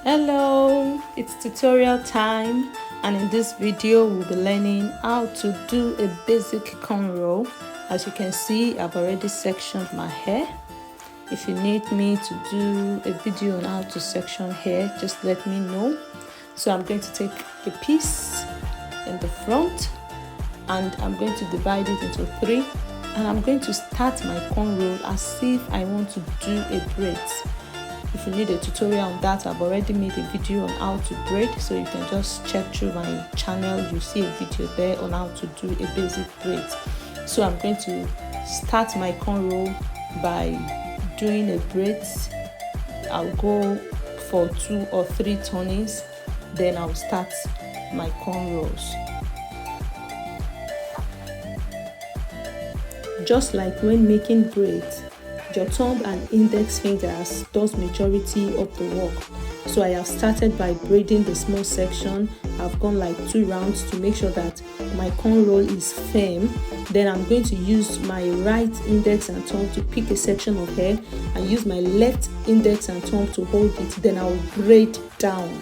Hello, it's tutorial time, and in this video we'll be learning how to do a basic cornrow. As you can see, I've already sectioned my hair. If you need me to do a video on how to section hair, just let me know. So I'm going to take a piece in the front and I'm going to divide it into three, and I'm going to start my cornrow as if I want to do a braid. If you need a tutorial on that, I've already made a video on how to braid, so you can just check through my channel. You see a video there on how to do a basic braid. So I'm going to start my cornrow by doing a braid. I'll go for 2 or 3 turnings, then I'll start my cornrows. Just like when making braids, your thumb and index fingers does majority of the work. So I have started by braiding the small section. I've gone like 2 rounds to make sure that my cornrow is firm. Then I'm going to use my right index and thumb to pick a section of hair and use my left index and thumb to hold it. Then I will braid down.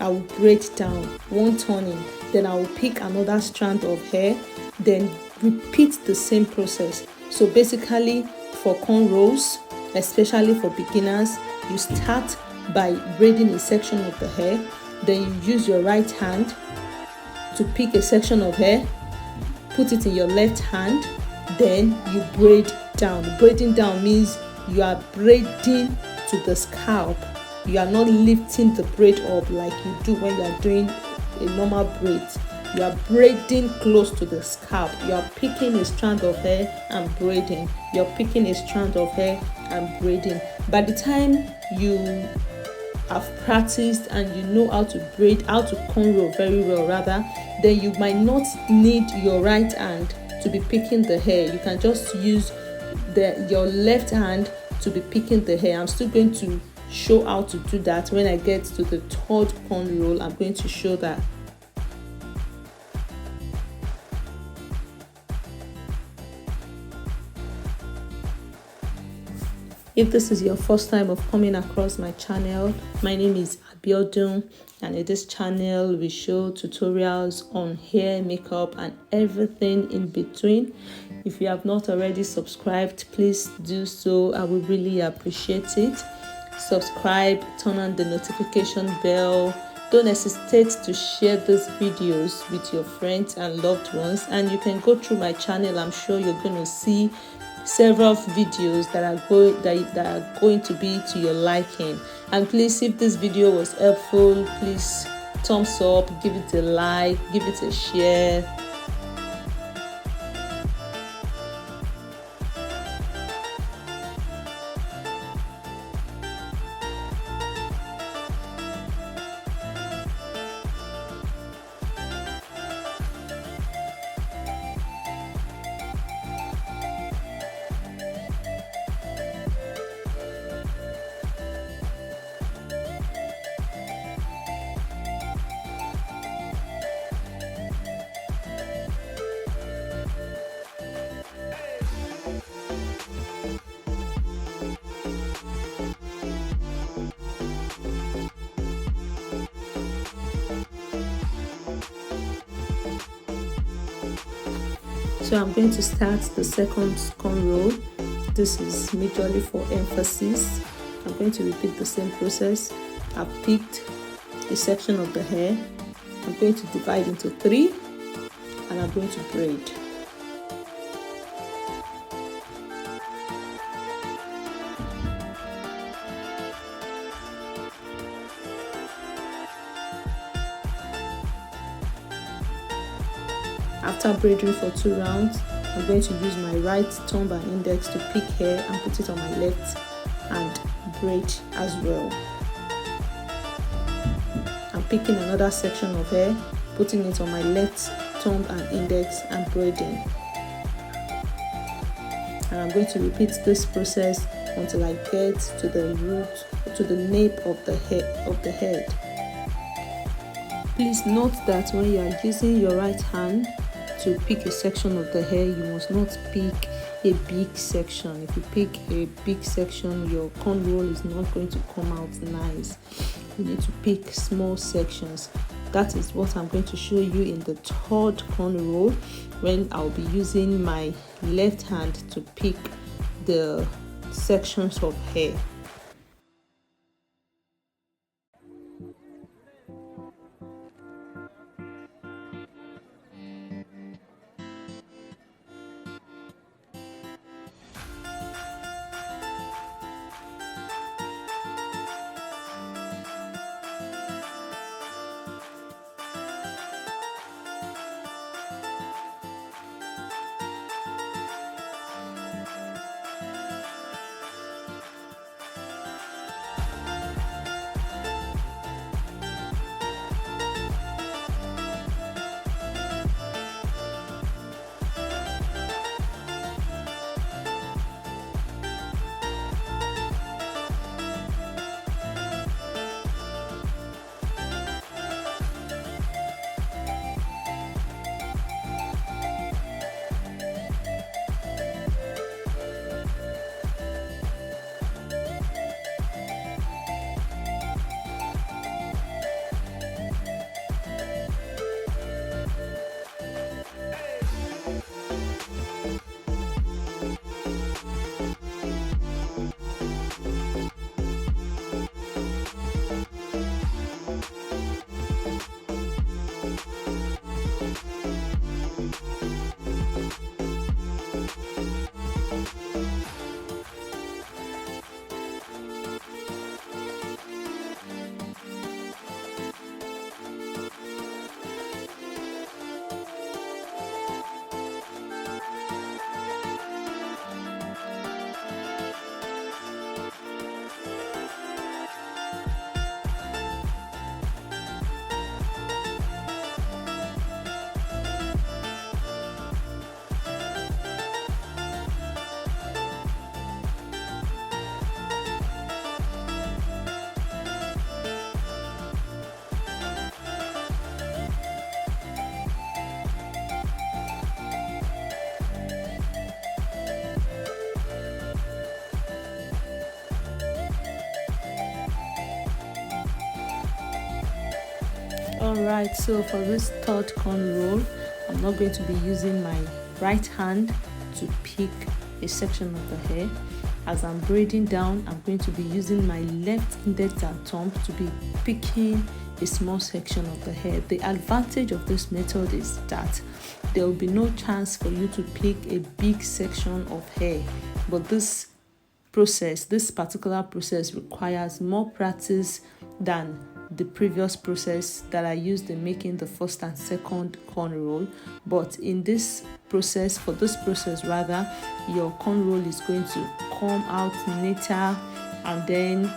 I will braid down 1 turning. Then I will pick another strand of hair. Then repeat the same process. So basically, for cornrows, especially for beginners, you start by braiding a section of the hair. Then you use your right hand to pick a section of hair, put it in your left hand, then you braid down. Braiding down means you are braiding to the scalp. You are not lifting the braid up like you do when you are doing a normal braid. You are braiding close to the scalp. You are picking a strand of hair and braiding. You are picking a strand of hair and braiding. By the time you have practiced and you know how to braid, how to cornrow very well rather, then you might not need your right hand to be picking the hair. You can just use your left hand to be picking the hair. I'm still going to show how to do that when I get to the 3rd cornrow. I'm going to show that. If this is your first time of coming across my channel, my name is Abiodun, and in this channel we show tutorials on hair, makeup and everything in between. If you have not already subscribed, please do so. I would really appreciate it. Subscribe, turn on the notification bell. Don't hesitate to share these videos with your friends and loved ones, and you can go through my channel. I'm sure you're going to see several videos that are going to be to your liking. And please, if this video was helpful, please thumbs up, give it a like, give it a share. So I'm going to start the 2nd cornrow. This is majorly for emphasis. I'm going to repeat the same process. I've picked a section of the hair. I'm going to divide into 3 and I'm going to braid. After braiding for 2 rounds, I'm going to use my right thumb and index to pick hair and put it on my left and braid as well. I'm picking another section of hair, putting it on my left thumb and index and braiding. And I'm going to repeat this process until I get to the root, to the nape of the head. Please note that when you are using your right hand to pick a section of the hair, you must not pick a big section. If you pick a big section, your cornrow is not going to come out nice. You need to pick small sections. That is what I'm going to show you in the third cornrow, when I'll be using my left hand to pick the sections of hair. Alright, so for this third cornrow, I'm not going to be using my right hand to pick a section of the hair. As I'm braiding down, I'm going to be using my left index and thumb to be picking a small section of the hair. The advantage of this method is that there will be no chance for you to pick a big section of hair, but this particular process requires more practice than the previous process that I used in making the first and second cornrow. But in this process, your cornrow is going to come out neater, and then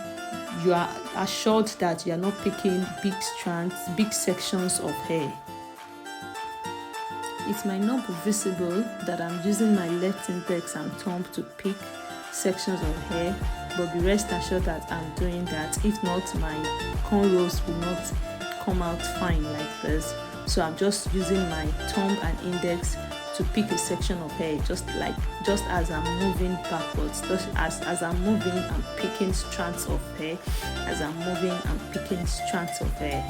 you are assured that you are not picking big strands, big sections of hair. It might not be visible that I'm using my left index and thumb to pick sections of hair, but be rest assured that I'm doing that. If not, my cornrows will not come out fine like this. So I'm just using my thumb and index to pick a section of hair, just as I'm moving backwards. Just as I'm moving, I'm picking strands of hair. As I'm moving, I'm picking strands of hair.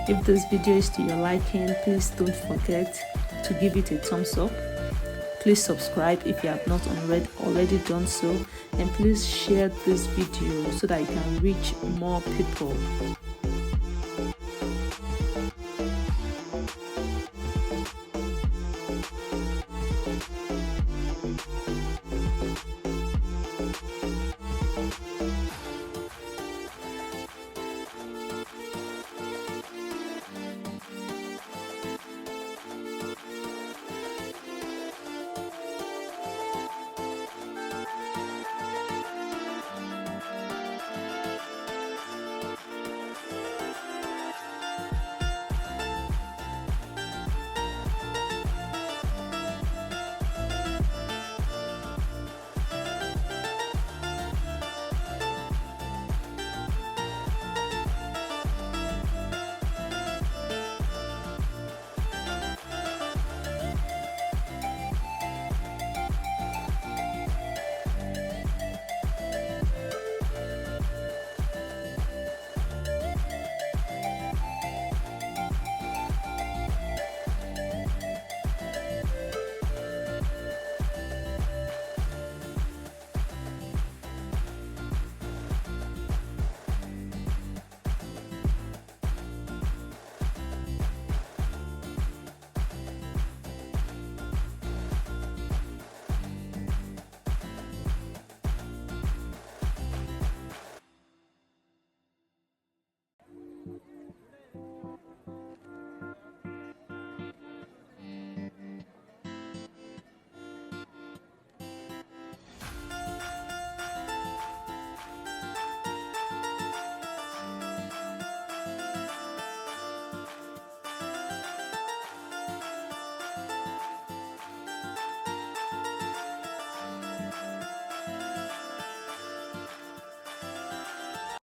If this video is to your liking, please don't forget to give it a thumbs up. Please subscribe if you have not already done so, and please share this video so that it can reach more people.